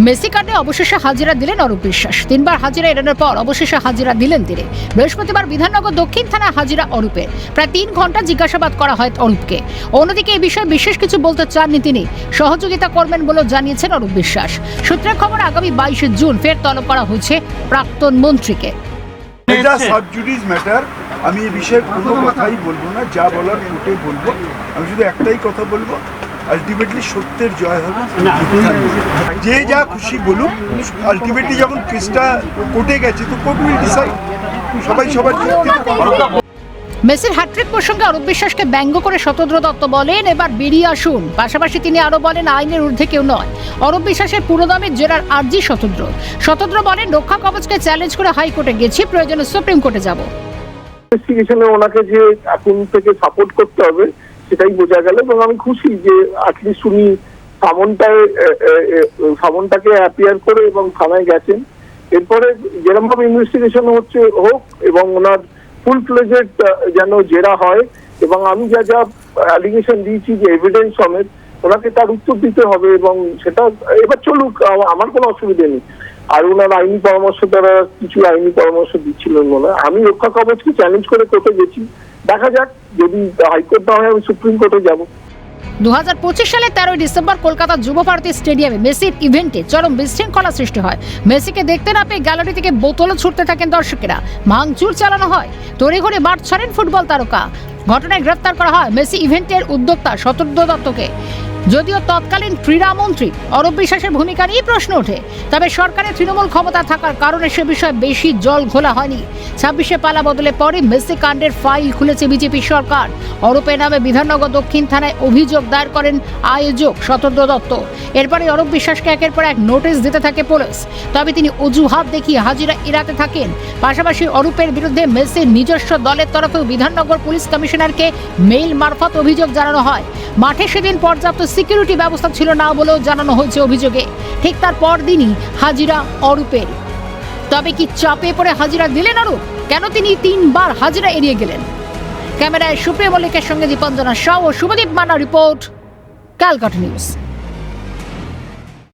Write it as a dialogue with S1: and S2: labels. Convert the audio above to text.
S1: Messi কাণ্ডে অবশেষে হাজিরা দিলেন অরূপ বিশ্বাস। 3 বার হাজিরা এড়ানোর পর অবশেষে হাজিরা দিলেন তিনি। বৃহস্পতিবার বিধাননগর দক্ষিণ থানায় হাজিরা অরূপের। প্রায় 3 ঘন্টা জিজ্ঞাসাবাদ করা হয় অরূপকে। অন্যদিকে এই বিষয়ে বিশেষ কিছু বলতে চাননি তিনি। সহযোগিতা করবেন বলেও জানিয়েছেন অরূপ বিশ্বাস। সূত্রের খবর, আগামী 22 জুন ফের তলব করা হয়েছে প্রাক্তন মন্ত্রীকে।
S2: এটা সাব জুডিস ম্যাটার। আমি এই বিষয়ে কোনো কথাই বলবো না, যা বলার কোর্টে বলবো। আমি শুধু একটাই কথা বলবো, আলটিমেটলি সত্যের জয় হবে। যে যা খুশি বলুক, আলটিমেটলি যখন কেসটা কোর্টে গেছে তো কোর্ট উইল ডিসাইড। সবাই সবার
S1: মেসির হ্যাট্রিক প্রসঙ্গে অরূপ বিশ্বাসকে ব্যঙ্গ করে শতদ্র দত্ত বলেন, এবার বেরিয়ে আসুন। পাশাপাশি তিনি আরো বলেন, আইনের ঊর্ধ্বে কেউ নয়। অরূপ বিশ্বাসের পুরোদমে জেরার আর্জি শতদ্র বলেন, রক্ষা কবচকে চ্যালেঞ্জ করে হাইকোর্টে গেছি, প্রয়োজনে সুপ্রিম কোর্টে যাব।
S3: ইনভেস্টিগেশনে ওনাকে যে এখন থেকে সাপোর্ট করতে হবে সেটাই বোঝা গেল, এবং আমি খুশি যে অ্যাটলিস্ট উনি সামনটাকে অ্যাপিয়ার করে এবং থানায় গেছেন। এরপরে যেরকম ভাবে ইনভেস্টিগেশন হচ্ছে হোক, এবং ওনার ফুল ফ্লেজেড যেন জেরা হয়, এবং আমি যা যা অ্যালিগেশন দিয়েছি যে এভিডেন্স সমেত, ওনাকে তার উত্তর দিতে হবে, এবং সেটা এবার চলুক, আমার কোনো অসুবিধা নেই। আর ওনার আইনি পরামর্শ, তারা কিছু আইনি পরামর্শ দিচ্ছিলেন মনে হয়। আমি রক্ষা কবচকে চ্যালেঞ্জ করে কোর্টে গেছি, দেখা যাক, যদি হাইকোর্ট না হয় আমি সুপ্রিম কোর্টে যাব।
S1: 2025 সালের 13 ডিসেম্বর কলকাতা যুব ভারতী স্টেডিয়ামে মেসির ইভেন্টে চরম বিশৃঙ্খলা সৃষ্টি হয়। মেসিকে দেখতে না পেয়ে গ্যালারি থেকে বোতলও ছুটতে থাকেন দর্শকেরা। ভাঙচুর চালানো হয়, তড়িঘড়ি মাঠ ছাড়েন ফুটবল তারকা। ঘটনায় গ্রেফতার করা হয় মেসি ইভেন্টের উদ্যোক্তা শতদ্র দত্তকে। যদিও তৎকালীন ক্রীড়ামন্ত্রী অরূপ বিশ্বাসের ভূমিকা নিয়ে প্রশ্ন ওঠে, তবে সরকারের তৃণমূল ক্ষমতা থাকার কারণে সে বিষয়ে বেশি জল ঘোলা হয়নি। 26-এ পালা বদলে পরে মেসি কাণ্ডের ফাইল খুলেছে বিজেপি সরকার। অরূপের নামে বিধাননগর দক্ষিণ থানায় অভিযোগ দায়ের করেন আয়োজক শতদ্র দত্ত। এরপরে অরূপ বিশ্বাসকে একের পর এক নোটিশ দিতে থাকে পুলিশ, তবে তিনি অজুহাত দেখিয়ে হাজিরা এড়াতে থাকেন। পাশাপাশি অরূপের বিরুদ্ধে মেসির নিজস্ব দলের তরফেও বিধাননগর পুলিশ কমিশনারকে মেইল মারফত অভিযোগ জানানো হয়। মাঠে সেদিন পর্যাপ্ত সিকিউরিটি ব্যবস্থা ছিল না বলেও জানানো হয়েছে অভিযোগে। ঠিক তার পরদিনই হাজিরা অরূপের। তবে কি চাপে পড়ে হাজিরা দিলেন অরূপ? কেন তিনি 3 বার হাজিরা এড়িয়ে গেলেন? ক্যামেরায় সুপ্রিয় মল্লিকের সঙ্গে দীপঞ্জনা শাহ ও শুভদীপ মান্না রিপোর্ট, ক্যালকাটা নিউজ।